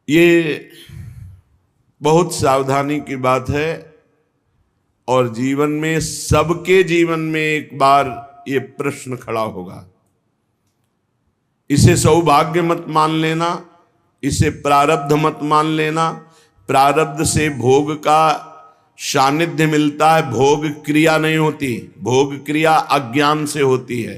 ये बहुत सावधानी की बात है और जीवन में, सबके जीवन में एक बार ये प्रश्न खड़ा होगा। इसे सौभाग्य मत मान लेना, इसे प्रारब्ध मत मान लेना। प्रारब्ध से भोग का सानिध्य मिलता है, भोग क्रिया नहीं होती। भोग क्रिया अज्ञान से होती है।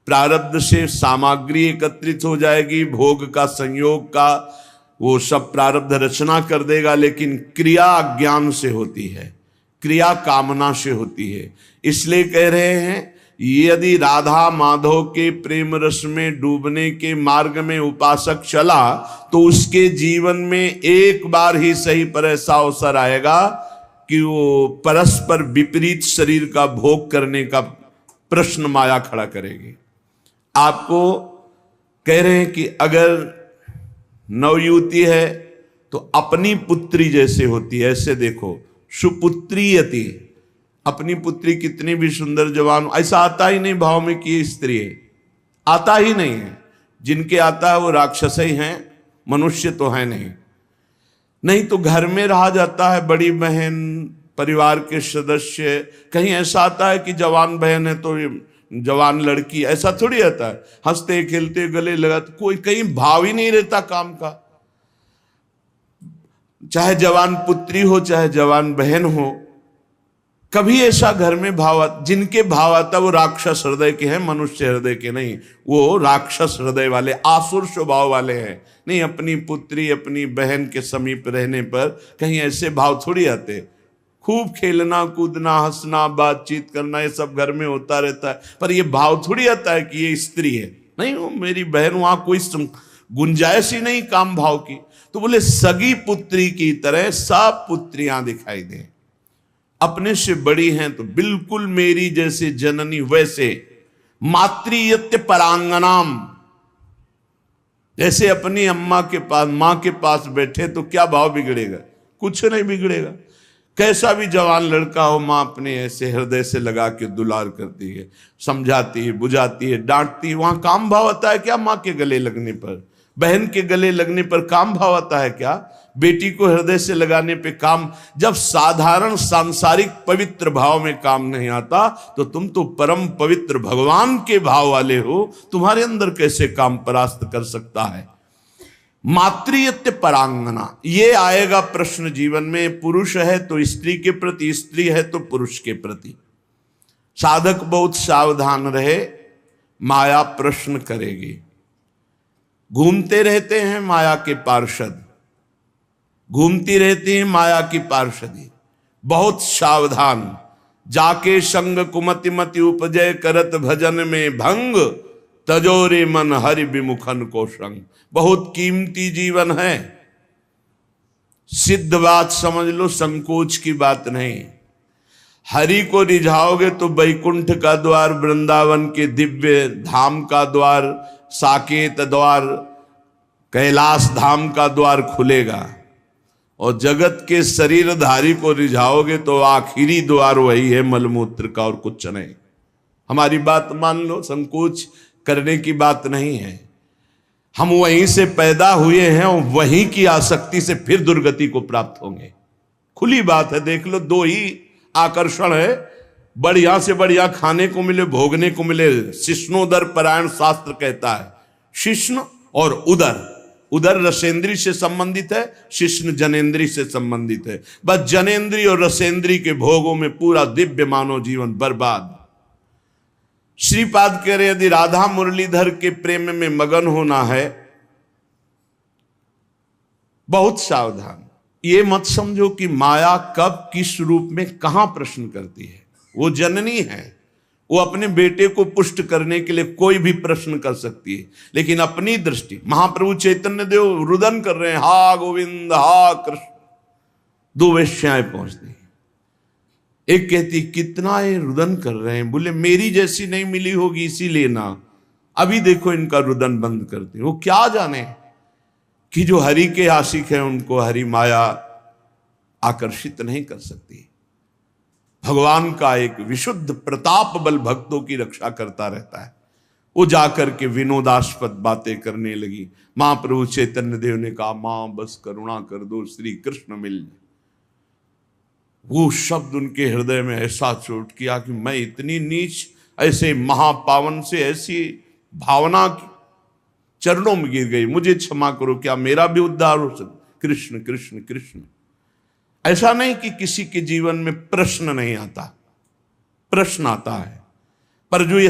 प्रारब्ध से सामग्री एकत्रित हो जाएगी, भोग का संयोग का वो सब प्रारब्ध रचना कर देगा, लेकिन क्रिया अज्ञान से होती है, क्रिया कामना से होती है। इसलिए कह रहे हैं यदि राधा माधव के प्रेम रस में डूबने के मार्ग में उपासक चला तो उसके जीवन में एक बार ही सही पर ऐसा अवसर आएगा कि वो परस्पर विपरीत शरीर का भोग करने का प्रश्न माया खड़ा करेगी। आपको कह रहे हैं कि अगर नवयुवती है तो अपनी पुत्री जैसे होती है, ऐसे देखो, सुपुत्रीयति, अपनी पुत्री कितनी भी सुंदर जवान, ऐसा आता ही नहीं भाव में कि ये स्त्री है, आता ही नहीं है। जिनके आता है वो राक्षस ही हैं, मनुष्य तो है नहीं। नहीं तो घर में रहा जाता है, बड़ी बहन, परिवार के सदस्य, कहीं ऐसा आता है कि जवान बहन है तो जवान लड़की, ऐसा थोड़ी आता है। हंसते खेलते गले लगाते, कोई कहीं भाव ही नहीं रहता काम का। चाहे जवान पुत्री हो चाहे जवान बहन हो, कभी ऐसा घर में भाव, जिनके भाव आता वो राक्षस हृदय के हैं, मनुष्य हृदय के नहीं। वो राक्षस हृदय वाले, आसुर स्वभाव वाले हैं। नहीं, अपनी पुत्री अपनी बहन के समीप रहने पर कहीं ऐसे भाव थोड़ी आते। खूब खेलना कूदना हंसना बातचीत करना ये सब घर में होता रहता है, पर ये भाव थोड़ी आता है कि ये स्त्री है। नहीं, वो मेरी बहन, वहां कोई गुंजाइश ही नहीं काम भाव की। तो बोले सगी पुत्री की तरह सब पुत्रियां दिखाई दें, अपने से बड़ी हैं तो बिल्कुल मेरी जैसे जननी वैसे। मातृयत्य परांगनाम, जैसे अपनी अम्मा के पास, मां के पास बैठे तो क्या भाव बिगड़ेगा? कुछ नहीं बिगड़ेगा। कैसा भी जवान लड़का हो, मां अपने ऐसे हृदय से लगा के दुलार करती है, समझाती है, बुझाती है, डांटती है। वहां काम भाव आता है क्या? मां के गले लगने पर, बहन के गले लगने पर काम भाव आता है क्या? बेटी को हृदय से लगाने पे काम। जब साधारण सांसारिक पवित्र भाव में काम नहीं आता तो तुम तो परम पवित्र भगवान के भाव वाले हो, तुम्हारे अंदर कैसे काम परास्त कर सकता है? मातृयत्य परांगना, ये आएगा प्रश्न जीवन में। पुरुष है तो स्त्री के प्रति, स्त्री है तो पुरुष के प्रति। साधक बहुत सावधान रहे, माया प्रश्न करेगी। घूमते रहते हैं माया के पार्षद, घूमती रहती है माया की पार्षदी। बहुत सावधान, जाके संग कुमति मति उपजय करत भजन में भंग, तजोरे मन हरि विमुखन को संग। बहुत कीमती जीवन है, सिद्ध बात समझ लो, संकोच की बात नहीं। हरि को रिझाओगे तो वैकुंठ का द्वार, वृंदावन के दिव्य धाम का द्वार, साकेत द्वार, कैलाश धाम का द्वार खुलेगा। और जगत के शरीरधारी को रिझाओगे तो आखिरी द्वार वही है, मलमूत्र का, और कुछ नहीं। हमारी बात मान लो, संकोच करने की बात नहीं है। हम वहीं से पैदा हुए हैं और वहीं की आसक्ति से फिर दुर्गति को प्राप्त होंगे। खुली बात है, देख लो, दो ही आकर्षण है, बढ़िया से बढ़िया खाने को मिले, भोगने को मिले। शिष्णोदर परायण शास्त्र कहता है, शिष्ण और उदर। उदर रसेंद्री से संबंधित है, शिष्ण जनेन्द्री से संबंधित है। बस जनेन्द्री और रसेंद्री के भोगों में पूरा दिव्य मानव जीवन बर्बाद। श्रीपाद कह रहे यदि राधा मुरलीधर के प्रेम में मगन होना है, बहुत सावधान। ये मत समझो कि माया कब किस रूप में कहां प्रश्न करती है। वो जननी है, वो अपने बेटे को पुष्ट करने के लिए कोई भी प्रश्न कर सकती है, लेकिन अपनी दृष्टि। महाप्रभु चैतन्य देव रुदन कर रहे हैं, हा गोविंद हा कृष्ण। दो वेश्याएं पहुंचती, एक कहती कितना ये रुदन कर रहे हैं, बोले मेरी जैसी नहीं मिली होगी इसीलिए ना। अभी देखो इनका रुदन बंद करते। वो क्या जाने कि जो हरि के आशिक हैं उनको हरि माया आकर्षित नहीं कर सकती। भगवान का एक विशुद्ध प्रताप बल भक्तों की रक्षा करता रहता है। वो जाकर के विनोदास्पद बातें करने लगी। महाप्रभु चैतन्य देव ने कहा, मां बस करुणा कर दो, श्री कृष्ण मिल जाए। वो शब्द उनके हृदय में ऐसा चोट किया कि मैं इतनी नीच, ऐसे महापावन से ऐसी भावना की चरणों में गिर गई, मुझे क्षमा करो, क्या मेरा भी उद्धार हो सकता? कृष्ण कृष्ण कृष्ण। ऐसा नहीं कि किसी के जीवन में प्रश्न नहीं आता, प्रश्न आता है, पर जो ये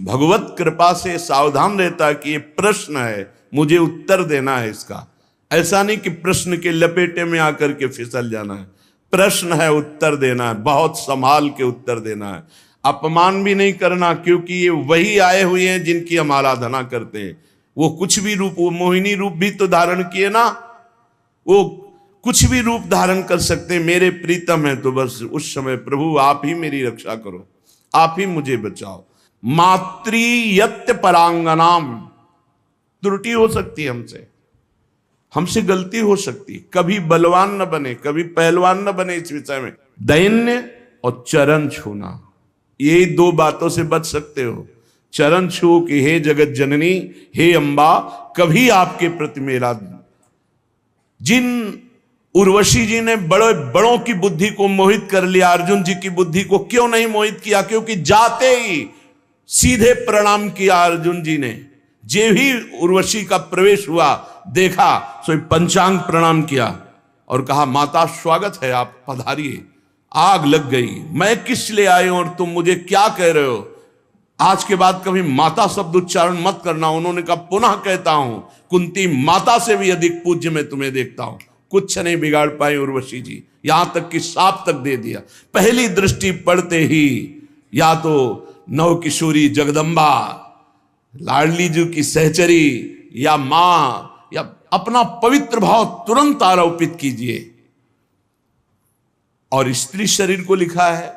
भगवत कृपा से सावधान रहता है कि ये प्रश्न है, मुझे उत्तर देना है इसका। ऐसा नहीं कि प्रश्न के लपेटे में आकर के फिसल जाना है, प्रश्न है, उत्तर देना है, बहुत संभाल के उत्तर देना है। अपमान भी नहीं करना, क्योंकि ये वही आए हुए हैं जिनकी हम आराधना करते हैं। वो कुछ भी रूप, वो मोहिनी रूप भी तो धारण किए ना, वो कुछ भी रूप धारण कर सकते हैं। मेरे प्रीतम है तो बस उस समय प्रभु आप ही मेरी रक्षा करो, आप ही मुझे बचाओ। मातृयत्य परांगनाम, त्रुटि हो सकती है हमसे गलती हो सकती, कभी बलवान न बने, कभी पहलवान न बने इस विषय में। दैन्य और चरण छूना, ये दो बातों से बच सकते हो। चरण छू कि हे जगत जननी, हे अंबा, कभी आपके प्रति मेरा। जिन उर्वशी जी ने बड़े बड़ों की बुद्धि को मोहित कर लिया, अर्जुन जी की बुद्धि को क्यों नहीं मोहित किया? क्योंकि जाते ही सीधे प्रणाम किया अर्जुन जी ने। जे ही उर्वशी का प्रवेश हुआ, देखा सो पंचांग प्रणाम किया और कहा, माता स्वागत है, आप पधारिए। आग लग गई, मैं किस लिए आए और तुम मुझे क्या कह रहे हो? आज के बाद कभी माता शब्द उच्चारण मत करना। उन्होंने कहा, पुनः कहता हूं, कुंती माता से भी अधिक पूज्य मैं तुम्हें देखता हूं। कुछ नहीं बिगाड़ पाई उर्वशी जी, यहां तक कि साप तक दे दिया। पहली दृष्टि पड़ते ही या तो नव किशोरी जगदम्बा, लाडली जी की सहचरी, या मां, या अपना पवित्र भाव तुरंत आरोपित कीजिए। और स्त्री शरीर को लिखा है,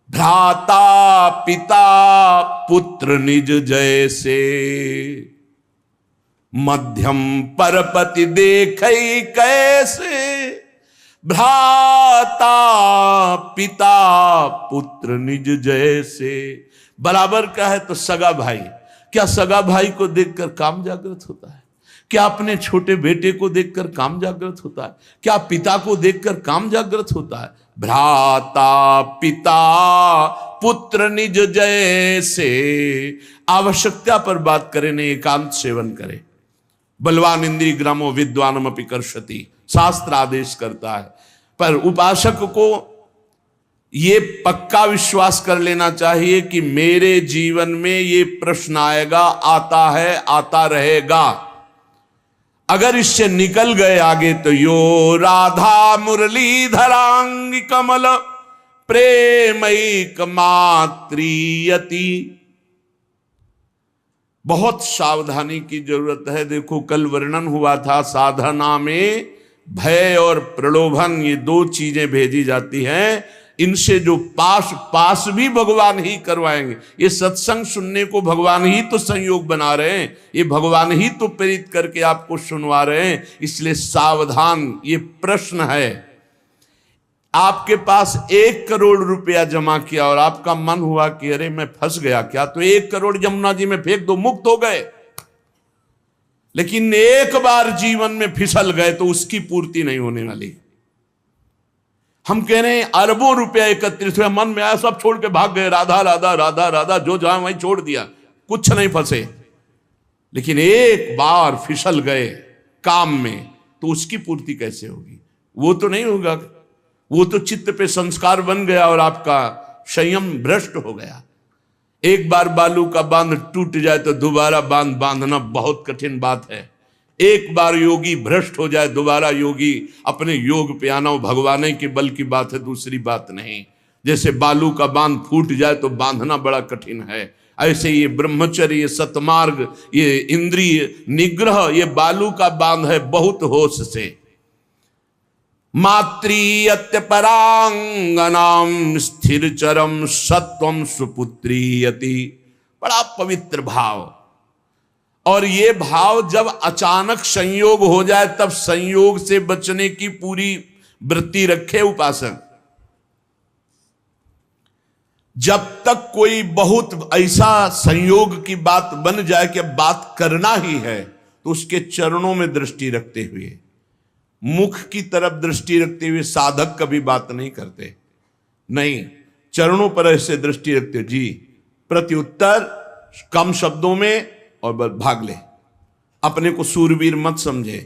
भ्राता पिता पुत्र निज जैसे, मध्यम परपति देखै कैसे। भ्राता पिता पुत्र निज जैसे, बराबर का है तो सगा भाई। क्या सगा भाई को देखकर काम जागृत होता है? क्या अपने छोटे बेटे को देखकर काम जागृत होता है? क्या पिता को देखकर काम जागृत होता है? भ्राता पिता पुत्र निज जैसे। आवश्यकता पर बात करें, नहीं एकांत सेवन करें। बलवान इंद्रिय ग्रामो विद्वानम अपि कर्षति, शास्त्र आदेश करता है। पर उपासक को ये पक्का विश्वास कर लेना चाहिए कि मेरे जीवन में ये प्रश्न आएगा, आता है, आता रहेगा। अगर इससे निकल गए आगे तो यो राधा मुरलीधरांग कमल प्रेमैक मात्रियति। बहुत सावधानी की जरूरत है। देखो, कल वर्णन हुआ था, साधना में भय और प्रलोभन, ये दो चीजें भेजी जाती हैं। इनसे जो पास भी भगवान ही करवाएंगे। ये सत्संग सुनने को भगवान ही तो संयोग बना रहे हैं, ये भगवान ही तो प्रेरित करके आपको सुनवा रहे हैं। इसलिए सावधान। ये प्रश्न है, आपके पास 1 करोड़ रुपया जमा किया और आपका मन हुआ कि अरे मैं फंस गया क्या, तो 1 करोड़ यमुना जी में फेंक दो, मुक्त हो गए। लेकिन एक बार जीवन में फिसल गए तो उसकी पूर्ति नहीं होने वाली। हम कह रहे हैं अरबों रुपया एकत्रित हुआ, मन में आया सब छोड़ के भाग गए, राधा राधा राधा राधा, जो जहां वहीं छोड़ दिया, कुछ नहीं फंसे। लेकिन एक बार फिसल गए काम में तो उसकी पूर्ति कैसे होगी? वो तो नहीं होगा। वो तो चित्त पे संस्कार बन गया और आपका संयम भ्रष्ट हो गया। एक बार बालू का बांध टूट जाए तो दोबारा बांध बांधना बहुत कठिन बात है। एक बार योगी भ्रष्ट हो जाए, दोबारा योगी अपने योग पे आना भगवान के बल की बात है, दूसरी बात नहीं। जैसे बालू का बांध फूट जाए तो बांधना बड़ा कठिन है, ऐसे ये ब्रह्मचर्य, ये सतमार्ग, ये इंद्रिय निग्रह, ये बालू का बांध है, बहुत होश से। मातृयत्य परांगनाम स्थिर चरम सत्वम सुपुत्रीयति। बड़ा पवित्र भाव। और ये भाव जब अचानक संयोग हो जाए तब संयोग से बचने की पूरी वृत्ति रखे उपासक। जब तक कोई बहुत ऐसा संयोग की बात बन जाए कि बात करना ही है, तो उसके चरणों में दृष्टि रखते हुए, मुख की तरफ दृष्टि रखते हुए साधक कभी बात नहीं करते। नहीं, चरणों पर ऐसे दृष्टि रखते, जी प्रत्युत्तर कम शब्दों में और भाग ले। अपने को सूरवीर मत समझे।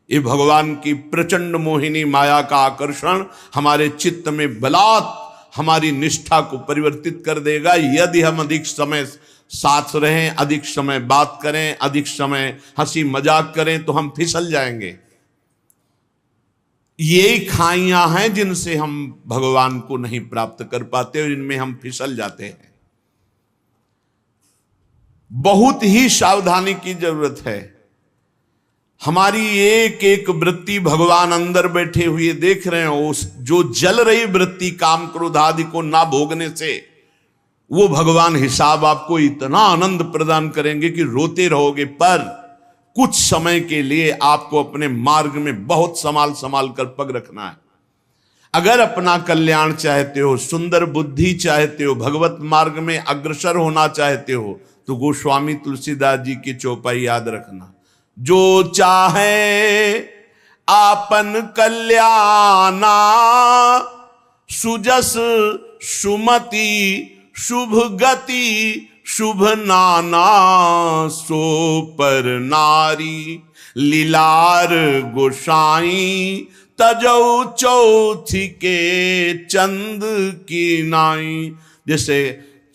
ये भगवान की प्रचंड मोहिनी माया का आकर्षण हमारे चित्त में बलात् हमारी निष्ठा को परिवर्तित कर देगा, यदि हम अधिक समय साथ रहें, अधिक समय बात करें, अधिक समय हंसी मजाक करें, तो हम फिसल जाएंगे। ये खाइयां हैं जिनसे हम भगवान को नहीं प्राप्त कर पाते और इनमें हम फिसल जाते हैं। बहुत ही सावधानी की जरूरत है। हमारी एक एक वृत्ति भगवान अंदर बैठे हुए देख रहे हैं। उस जो जल रही वृत्ति काम क्रोध आदि को ना भोगने से, वो भगवान हिसाब आपको इतना आनंद प्रदान करेंगे कि रोते रहोगे। पर कुछ समय के लिए आपको अपने मार्ग में बहुत संभाल संभाल कर पग रखना है। अगर अपना कल्याण चाहते हो, सुंदर बुद्धि चाहते हो, भगवत मार्ग में अग्रसर होना चाहते हो, तो गोस्वामी तुलसीदास जी की चौपाई याद रखना। जो चाहे आपन कल्याणा, सुजस सुमति शुभ गति शुभ नाना, सो पर नारी लीलार गोसाई, तजौ चौथी के चंद की नाई। जैसे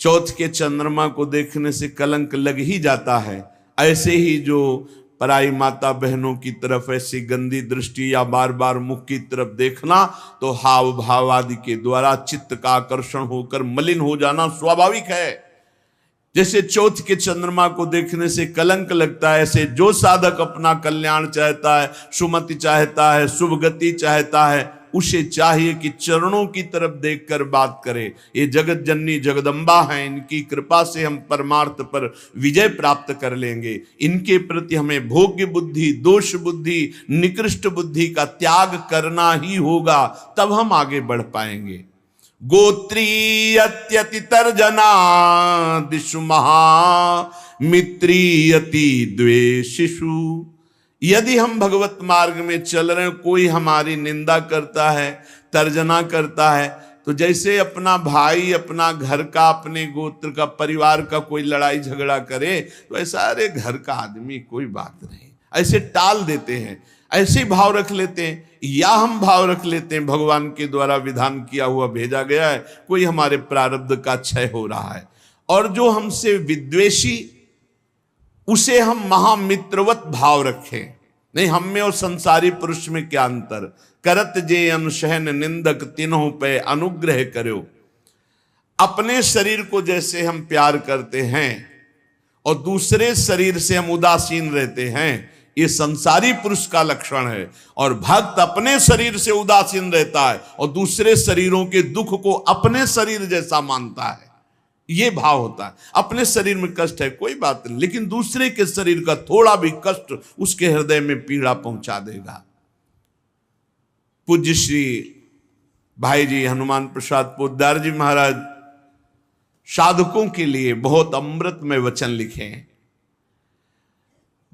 चौथ के चंद्रमा को देखने से कलंक लग ही जाता है, ऐसे ही जो पराई माता बहनों की तरफ ऐसी गंदी दृष्टि या बार बार मुख की तरफ देखना, तो हाव भाव आदि के द्वारा चित्त का आकर्षण होकर मलिन हो जाना स्वाभाविक है। जैसे चौथ के चंद्रमा को देखने से कलंक लगता है, ऐसे जो साधक अपना कल्याण चाहता है, सुमति चाहता है, शुभ गति चाहता है, उसे चाहिए कि चरणों की तरफ देखकर बात करे। ये जगत जननी जगदम्बा हैं, इनकी कृपा से हम परमार्थ पर विजय प्राप्त कर लेंगे। इनके प्रति हमें भोग्य बुद्धि, दोष बुद्धि, निकृष्ट बुद्धि का त्याग करना ही होगा, तब हम आगे बढ़ पाएंगे। गोत्रीयत्यति तर्जना दिशु महा, मित्रीयति द्वेषिषु। यदि हम भगवत मार्ग में चल रहे हैं, कोई हमारी निंदा करता है, तर्जना करता है, तो जैसे अपना भाई, अपना घर का, अपने गोत्र का, परिवार का कोई लड़ाई झगड़ा करे, तो ऐसा अरे घर का आदमी कोई बात नहीं, ऐसे टाल देते हैं, ऐसे भाव रख लेते हैं। या हम भाव रख लेते हैं भगवान के द्वारा विधान किया हुआ भेजा गया है, कोई हमारे प्रारब्ध का क्षय हो रहा है, और जो हमसे विद्वेषी, उसे हम महामित्रवत भाव रखें। नहीं, हम में और संसारी पुरुष में क्या अंतर। करत जे अनुशहन निंदक, तीनों पे अनुग्रह करो। अपने शरीर को जैसे हम प्यार करते हैं और दूसरे शरीर से हम उदासीन रहते हैं, ये संसारी पुरुष का लक्षण है। और भक्त अपने शरीर से उदासीन रहता है और दूसरे शरीरों के दुख को अपने शरीर जैसा मानता है। ये भाव होता है। अपने शरीर में कष्ट है कोई बात नहीं, लेकिन दूसरे के शरीर का थोड़ा भी कष्ट उसके हृदय में पीड़ा पहुंचा देगा। पूज्य श्री भाई जी हनुमान प्रसाद पोद्दार जी महाराज साधकों के लिए बहुत अमृतमय वचन लिखे हैं।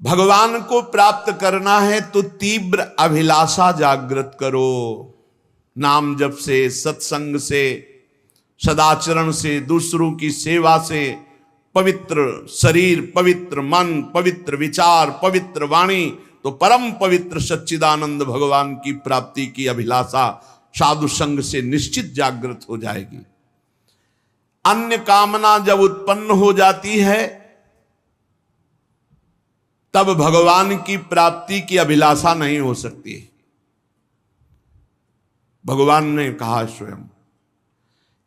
भगवान को प्राप्त करना है तो तीव्र अभिलाषा जागृत करो। नाम जप से, सत्संग से, सदाचरण से, दूसरों की सेवा से, पवित्र शरीर, पवित्र मन, पवित्र विचार, पवित्र वाणी, तो परम पवित्र सच्चिदानंद भगवान की प्राप्ति की अभिलाषा साधु संग से निश्चित जागृत हो जाएगी। अन्य कामना जब उत्पन्न हो जाती है, तब भगवान की प्राप्ति की अभिलाषा नहीं हो सकती। भगवान ने कहा स्वयं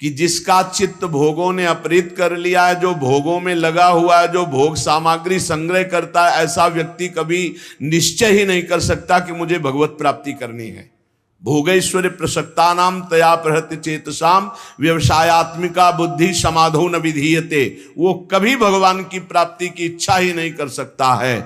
कि जिसका चित्त भोगों ने अपहृत कर लिया है, जो भोगों में लगा हुआ है, जो भोग सामग्री संग्रह करता है, ऐसा व्यक्ति कभी निश्चय ही नहीं कर सकता कि मुझे भगवत प्राप्ति करनी है। भोगैश्वर्य प्रसक्ता नाम तया प्रहृत्य चेतसाम, व्यवसायत्मिका बुद्धि समाधो न विधीयते। वो कभी भगवान की प्राप्ति की इच्छा ही नहीं कर सकता है।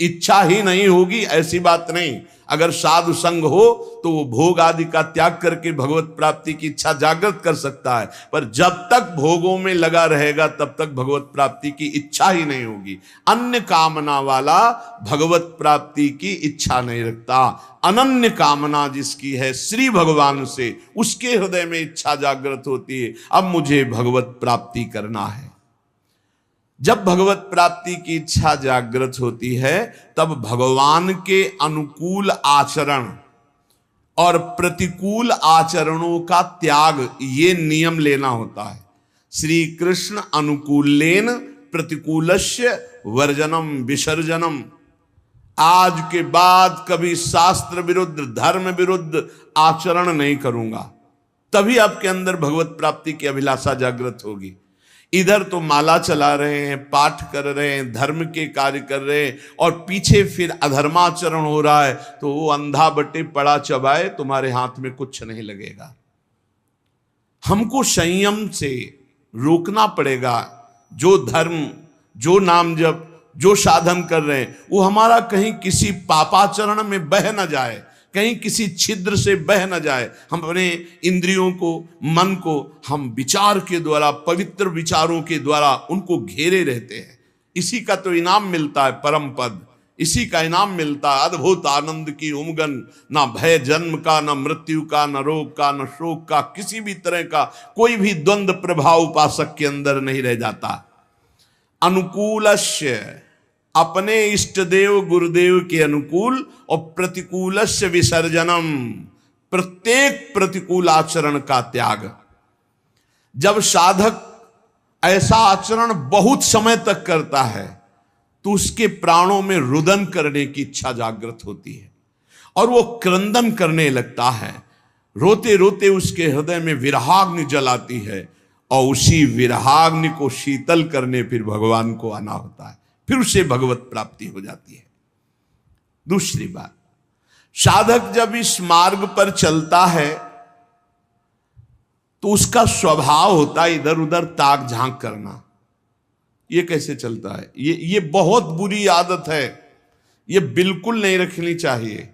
इच्छा ही नहीं होगी ऐसी बात नहीं। अगर साधु संग हो तो वो भोग आदि का त्याग करके भगवत प्राप्ति की इच्छा जागृत कर सकता है, पर जब तक भोगों में लगा रहेगा तब तक भगवत प्राप्ति की इच्छा ही नहीं होगी। अन्य कामना वाला भगवत प्राप्ति की इच्छा नहीं रखता। अनन्य कामना जिसकी है श्री भगवान से, उसके हृदय में इच्छा जागृत होती है, अब मुझे भगवत प्राप्ति करना है। जब भगवत प्राप्ति की इच्छा जागृत होती है तब भगवान के अनुकूल आचरण और प्रतिकूल आचरणों का त्याग, ये नियम लेना होता है। श्री कृष्ण अनुकूलेन प्रतिकूलस्य वर्जनम विसर्जनम। आज के बाद कभी शास्त्र विरुद्ध, धर्म विरुद्ध आचरण नहीं करूंगा, तभी आपके अंदर भगवत प्राप्ति की अभिलाषा जागृत होगी। इधर तो माला चला रहे हैं, पाठ कर रहे हैं, धर्म के कार्य कर रहे हैं, और पीछे फिर अधर्माचरण हो रहा है, तो वो अंधा बटे पड़ा चबाए, तुम्हारे हाथ में कुछ नहीं लगेगा। हमको संयम से रोकना पड़ेगा। जो धर्म, जो नाम जप, जो साधन कर रहे हैं, वो हमारा कहीं किसी पापाचरण में बह न जाए, कहीं किसी छिद्र से बह न जाए। हम अपने इंद्रियों को, मन को हम विचार के द्वारा, पवित्र विचारों के द्वारा उनको घेरे रहते हैं। इसी का तो इनाम मिलता है परम पद, इसी का इनाम मिलता है अद्भुत आनंद की उमगन। ना भय जन्म का, ना मृत्यु का, ना रोग का, ना शोक का, किसी भी तरह का कोई भी द्वंद्व प्रभाव उपासक के अंदर नहीं रह जाता। अनुकूलस्य, अपने इष्ट देव गुरुदेव के अनुकूल, और प्रतिकूलस्य विसर्जनम, प्रत्येक प्रतिकूल आचरण का त्याग। जब साधक ऐसा आचरण बहुत समय तक करता है तो उसके प्राणों में रुदन करने की इच्छा जागृत होती है और वो क्रंदन करने लगता है। रोते रोते उसके हृदय में विरहाग्नि जलाती है, और उसी विरहाग्नि को शीतल करने फिर भगवान को आना होता है, फिर उसे भगवत प्राप्ति हो जाती है। दूसरी बात, साधक जब इस मार्ग पर चलता है तो उसका स्वभाव होता है इधर उधर ताक झांक करना। ये कैसे चलता है? ये बहुत बुरी आदत है, ये बिल्कुल नहीं रखनी चाहिए।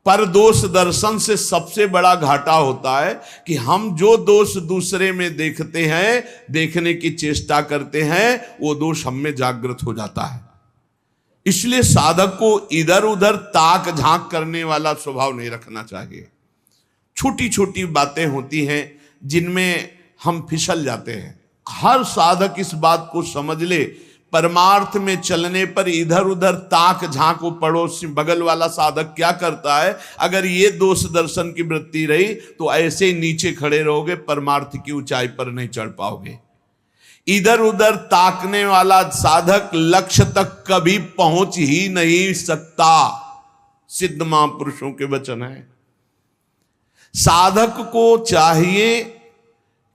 पर दोष दर्शन से सबसे बड़ा घाटा होता है कि हम जो दोष दूसरे में देखते हैं, देखने की चेष्टा करते हैं, वो दोष हम में जागृत हो जाता है। इसलिए साधक को इधर उधर ताक झांक करने वाला स्वभाव नहीं रखना चाहिए। छोटी छोटी बातें होती हैं जिनमें हम फिसल जाते हैं। हर साधक इस बात को समझ ले, परमार्थ में चलने पर इधर उधर ताक झांक, वो पड़ोस बगल वाला साधक क्या करता है, अगर ये दोष दर्शन की वृत्ति रही तो ऐसे ही नीचे खड़े रहोगे, परमार्थ की ऊंचाई पर नहीं चढ़ पाओगे। इधर उधर ताकने वाला साधक लक्ष्य तक कभी पहुंच ही नहीं सकता। सिद्ध महापुरुषों के वचन है। साधक को चाहिए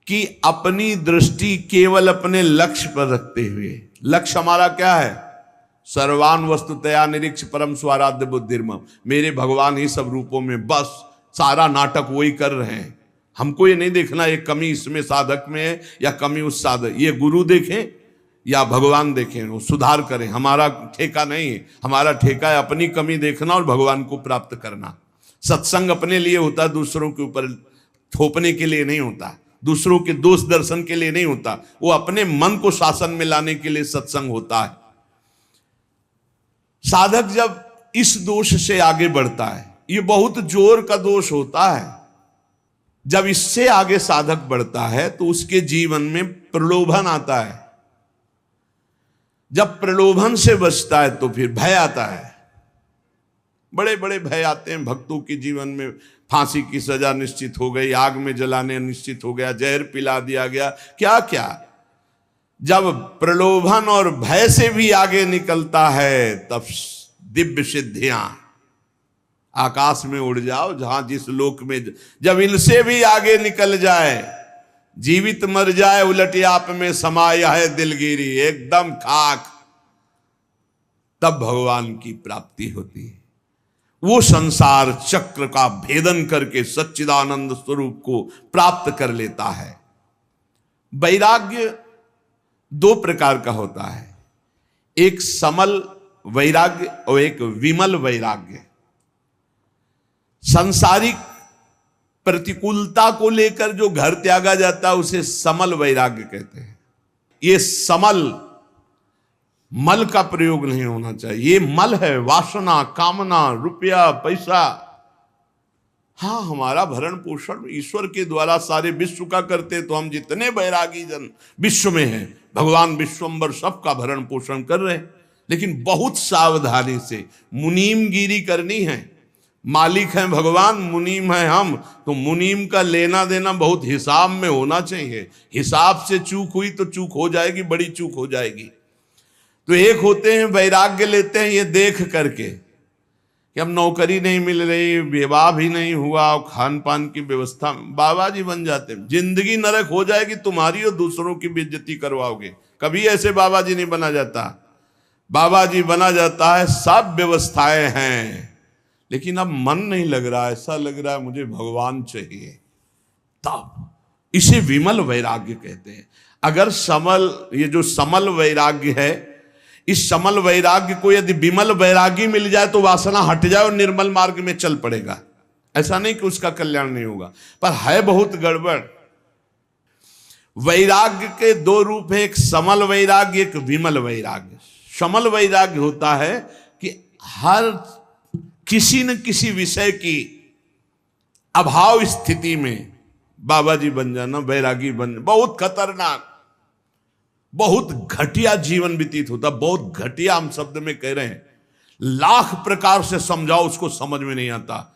कि अपनी दृष्टि केवल अपने लक्ष्य पर रखते हुए, लक्ष्य हमारा क्या है? सर्वान वस्तुतया निरीक्ष परम स्वाराध्य बुद्धिर्मम, मेरे भगवान ही सब रूपों में, बस सारा नाटक वही कर रहे हैं। हमको ये नहीं देखना ये कमी इसमें साधक में है या कमी उस साधक, ये गुरु देखें या भगवान देखें, वो सुधार करें, हमारा ठेका नहीं है। हमारा ठेका है अपनी कमी देखना और भगवान को प्राप्त करना। सत्संग अपने लिए होता, दूसरों के ऊपर थोपने के लिए नहीं होता, दूसरों के दोष दर्शन के लिए नहीं होता, वो अपने मन को शासन में लाने के लिए सत्संग होता है। साधक जब इस दोष से आगे बढ़ता है, ये बहुत जोर का दोष होता है, जब इससे आगे साधक बढ़ता है तो उसके जीवन में प्रलोभन आता है। जब प्रलोभन से बचता है तो फिर भय आता है। बड़े बड़े भय आते हैं भक्तों के जीवन में। फांसी की सजा निश्चित हो गई, आग में जलाने निश्चित हो गया, जहर पिला दिया गया, क्या क्या। जब प्रलोभन और भय से भी आगे निकलता है तब दिव्य सिद्धियां, आकाश में उड़ जाओ जहां जिस लोक में, जब इनसे भी आगे निकल जाए, जीवित मर जाए उलट आप में समाया है दिलगिरी, एकदम खाक, तब भगवान की प्राप्ति होती है। वो संसार चक्र का भेदन करके सच्चिदानंद स्वरूप को प्राप्त कर लेता है। वैराग्य दो प्रकार का होता है, एक समल वैराग्य और एक विमल वैराग्य। सांसारिक प्रतिकूलता को लेकर जो घर त्यागा जाता है उसे समल वैराग्य कहते हैं। ये समल, मल का प्रयोग नहीं होना चाहिए। ये मल है वासना, कामना, रुपया, पैसा। हाँ, हमारा भरण पोषण ईश्वर के द्वारा सारे विश्व का करते, तो हम जितने बैरागी जन विश्व में हैं, भगवान विश्वम्बर सबका भरण पोषण कर रहे हैं। लेकिन बहुत सावधानी से मुनीमगिरी करनी है। मालिक हैं भगवान, मुनीम है हम, तो मुनीम का लेना देना बहुत हिसाब में होना चाहिए। हिसाब से चूक हुई तो चूक हो जाएगी, बड़ी चूक हो जाएगी। तो एक होते हैं वैराग्य लेते हैं ये देख करके कि अब नौकरी नहीं मिल रही, विवाह भी नहीं हुआ, खान पान की व्यवस्था, बाबा जी बन जाते हैं। जिंदगी नरक हो जाएगी तुम्हारी और दूसरों की बेइज्जती करवाओगे। कभी ऐसे बाबा जी नहीं बना जाता। बाबा जी बना जाता है, सब व्यवस्थाएं हैं, लेकिन अब मन नहीं लग रहा, ऐसा लग रहा है मुझे भगवान चाहिए। तब इसे विमल वैराग्य कहते हैं। अगर समल, ये जो समल वैराग्य है, इस समल वैराग्य को यदि विमल वैरागी मिल जाए तो वासना हट जाए और निर्मल मार्ग में चल पड़ेगा। ऐसा नहीं कि उसका कल्याण नहीं होगा, पर है बहुत गड़बड़। वैराग्य के दो रूप है, एक समल वैराग्य, एक विमल वैराग्य। समल वैराग्य होता है कि हर किसी न किसी विषय की अभाव स्थिति में बाबा जी बन जाना, वैरागी बन, बहुत खतरनाक, बहुत घटिया जीवन व्यतीत होता। बहुत घटिया हम शब्द में कह रहे हैं, लाख प्रकार से समझाओ उसको समझ में नहीं आता।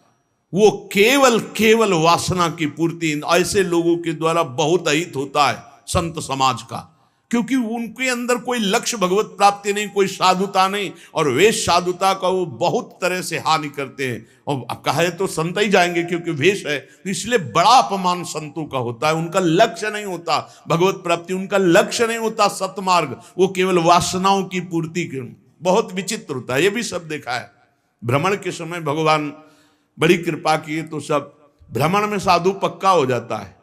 वो केवल वासना की पूर्ति ऐसे लोगों के द्वारा बहुत अहित होता है संत समाज का, क्योंकि उनके अंदर कोई लक्ष्य भगवत प्राप्ति नहीं, कोई साधुता नहीं, और वेश साधुता का वो बहुत तरह से हानि करते हैं। और अब कहे तो संत ही जाएंगे क्योंकि वेश है, तो इसलिए बड़ा अपमान संतों का होता है। उनका लक्ष्य नहीं होता भगवत प्राप्ति, उनका लक्ष्य नहीं होता सतमार्ग, वो केवल वासनाओं की पूर्ति के। बहुत विचित्र होता है, ये भी सब देखा है। भ्रमण के समय भगवान बड़ी कृपा की तो सब भ्रमण में साधु पक्का हो जाता है।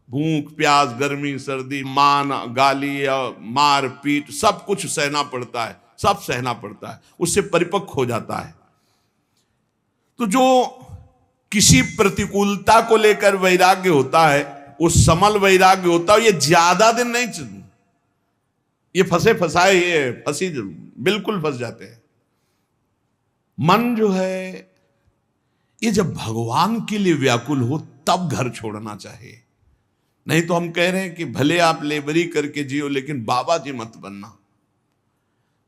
भूख प्यास, गर्मी सर्दी, मान गाली या मार पीट सब कुछ सहना पड़ता है, सब सहना पड़ता है, उससे परिपक्व हो जाता है। तो जो किसी प्रतिकूलता को लेकर वैराग्य होता है वो समल वैराग्य होता है। ये ज्यादा दिन नहीं, ये फंसे फंसाए, ये फंसी बिल्कुल फंस जाते हैं। मन जो है ये जब भगवान के लिए व्याकुल हो तब घर छोड़ना चाहिए। नहीं तो हम कह रहे हैं कि भले आप लेबरी करके जियो लेकिन बाबा जी मत बनना।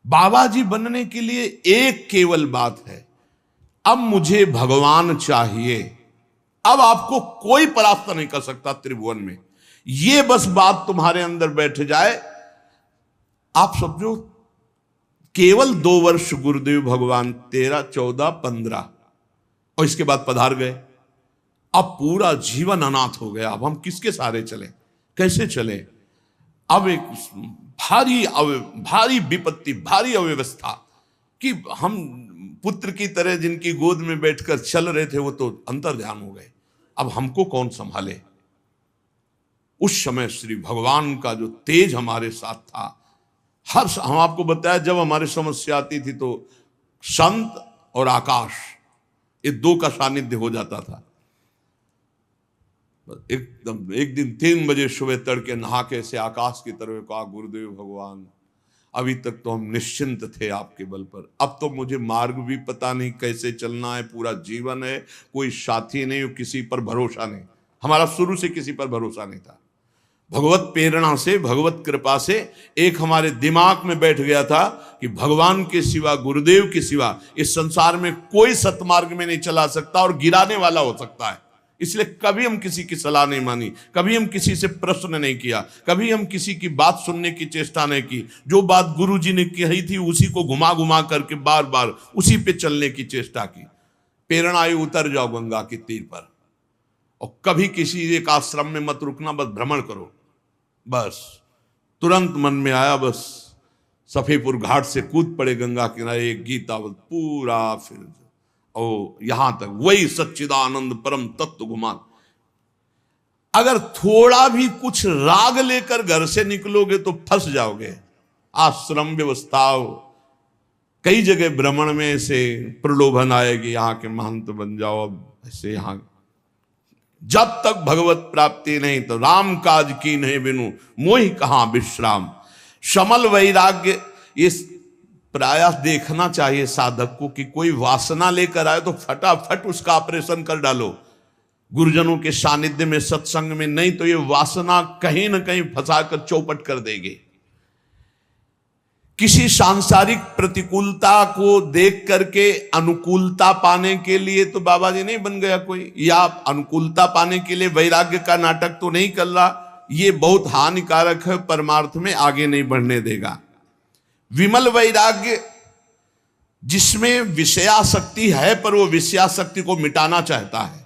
बाबा जी बनने के लिए एक केवल बात है, अब मुझे भगवान चाहिए, अब आपको कोई परास्त नहीं कर सकता त्रिभुवन में। ये बस बात तुम्हारे अंदर बैठ जाए, आप समझो केवल 2 वर्ष गुरुदेव भगवान 13, 14, 15 और इसके बाद पधार गए। अब पूरा जीवन अनाथ हो गया। अब हम किसके सहारे चले, कैसे चले? अब एक भारी विपत्ति, भारी अव्यवस्था कि हम पुत्र की तरह जिनकी गोद में बैठकर चल रहे थे वो तो अंतर्ध्यान हो गए। अब हमको कौन संभाले? उस समय श्री भगवान का जो तेज हमारे साथ था, हम आपको बताया जब हमारी समस्या आती थी तो संत और आकाश ये 2 का सानिध्य हो जाता था। एकदम एक दिन 3 बजे सुबह तड़के नहा के ऐसे आकाश की तरफ कहा, गुरुदेव भगवान अभी तक तो हम निश्चिंत थे आपके बल पर, अब तो मुझे मार्ग भी पता नहीं कैसे चलना है, पूरा जीवन है, कोई साथी नहीं, किसी पर भरोसा नहीं। हमारा शुरू से किसी पर भरोसा नहीं था। भगवत प्रेरणा से, भगवत कृपा से एक हमारे दिमाग में बैठ गया था कि भगवान के सिवा, गुरुदेव के सिवा इस संसार में कोई सतमार्ग में नहीं चला सकता और गिराने वाला हो सकता है। इसलिए कभी हम किसी की सलाह नहीं मानी, कभी हम किसी से प्रश्न नहीं किया, कभी हम किसी की बात सुनने की चेष्टा नहीं की। जो बात गुरु जी ने कही थी उसी को घुमा घुमा करके बार बार उसी पे चलने की चेष्टा की। प्रेरणा आई, उतर जाओ गंगा के तीर पर और कभी किसी एक आश्रम में मत रुकना, बस भ्रमण करो। बस तुरंत मन में आया, बस सफेपुर घाट से कूद पड़े गंगा किनारे, एक गीतावत पूरा फिर ओ यहां तक वही सच्चिदानंद परम तत्व घुमा। अगर थोड़ा भी कुछ राग लेकर घर से निकलोगे तो फंस जाओगे। आश्रम व्यवस्था कई जगह भ्रमण में ऐसे प्रलोभन आएगी, यहाँ के महंत बन जाओ, अब ऐसे यहाँ। जब तक भगवत प्राप्ति नहीं तो राम काज की नहीं बिनु मोहि कहाँ विश्राम। शमल वैराग्य, इस प्रायः देखना चाहिए साधक को कि कोई वासना लेकर आए तो फटाफट उसका ऑपरेशन कर डालो गुरुजनों के सानिध्य में, सत्संग में, नहीं तो ये वासना कहीं ना कहीं फंसाकर चौपट कर देगी। किसी सांसारिक प्रतिकूलता को देख करके अनुकूलता पाने के लिए तो बाबा जी नहीं बन गया कोई, या अनुकूलता पाने के लिए वैराग्य का नाटक तो नहीं कर रहा। ये बहुत हानिकारक है, परमार्थ में आगे नहीं बढ़ने देगा। विमल वैराग्य जिसमें विषयासक्ति है पर वो विषयासक्ति को मिटाना चाहता है,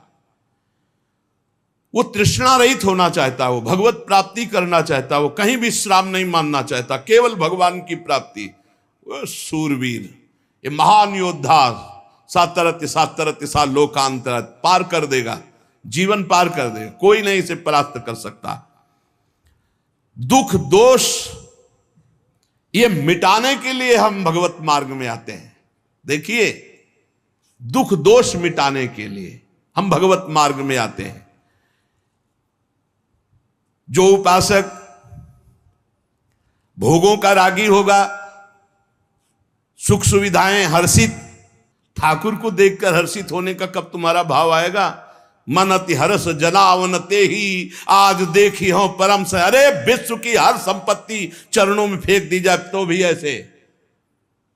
वो तृष्णा रहित होना चाहता है, वो भगवत प्राप्ति करना चाहता है, वो कहीं विश्राम नहीं मानना चाहता, केवल भगवान की प्राप्ति। वो सूरवीर, ये महान योद्धा सातरत्य सातरत्य सा लोकांतरत पार कर देगा, जीवन पार कर देगा, कोई नहीं इसे परास्त कर सकता। दुख दोष ये मिटाने के लिए हम भगवत मार्ग में आते हैं। देखिए, दुख दोष मिटाने के लिए हम भगवत मार्ग में आते हैं। जो उपासक भोगों का रागी होगा, सुख सुविधाएं हर्षित, ठाकुर को देखकर हर्षित होने का कब तुम्हारा भाव आएगा? मन अति हर्ष जनावन ते ही आज देखी हो परम से। अरे विश्व की हर संपत्ति चरणों में फेंक दी जाए तो भी ऐसे,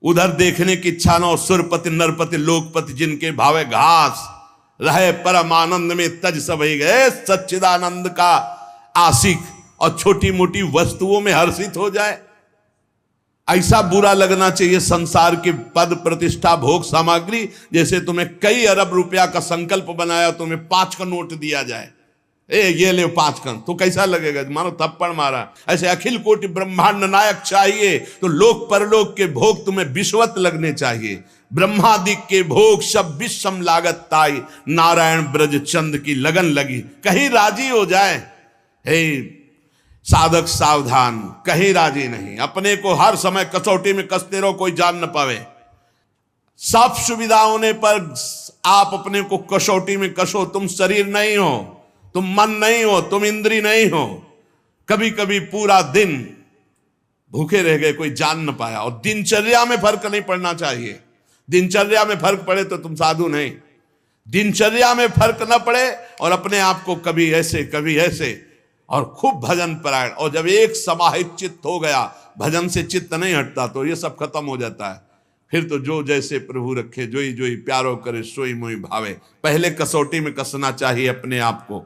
उधर देखने की इच्छा न हो। सुरपति नरपति लोकपति जिनके भावे घास रहे, परम आनंद में तज सब गए। सच्चिदानंद का आशिक और छोटी मोटी वस्तुओं में हर्षित हो जाए, ऐसा बुरा लगना चाहिए संसार के पद प्रतिष्ठा भोग सामग्री। जैसे तुम्हें कई अरब रुपया का संकल्प बनाया, तुम्हें 5 का नोट दिया जाए, ये ले 5 का, तो कैसा लगेगा? मानो थप्पड़ मारा। ऐसे अखिल कोटि ब्रह्मांड नायक चाहिए तो लोक परलोक के भोग तुम्हें विश्वत लगने चाहिए। ब्रह्मादि के भोग सब विषम लागत ताई, नारायण ब्रज चंद की लगन लगी। कहीं राजी हो जाए, हे साधक सावधान, कहीं राजी नहीं। अपने को हर समय कसौटी में कसते रहो, कोई जान न पावे। सब सुविधा होने पर आप अपने को कसौटी में कसो। तुम शरीर नहीं हो, तुम मन नहीं हो, तुम इंद्री नहीं हो। कभी कभी पूरा दिन भूखे रह गए, कोई जान न पाया। और दिनचर्या में फर्क नहीं पड़ना चाहिए। दिनचर्या में फर्क पड़े तो तुम साधु नहीं। दिनचर्या में फर्क न पड़े और अपने आप को कभी ऐसे कभी ऐसे, और खूब भजन परायण। और जब एक समाहित चित्त हो गया, भजन से चित्त नहीं हटता, तो ये सब खत्म हो जाता है। फिर तो जो जैसे प्रभु रखे, जो ही प्यारो करे सोई मोहि भावे। पहले कसौटी में कसना चाहिए अपने आप को।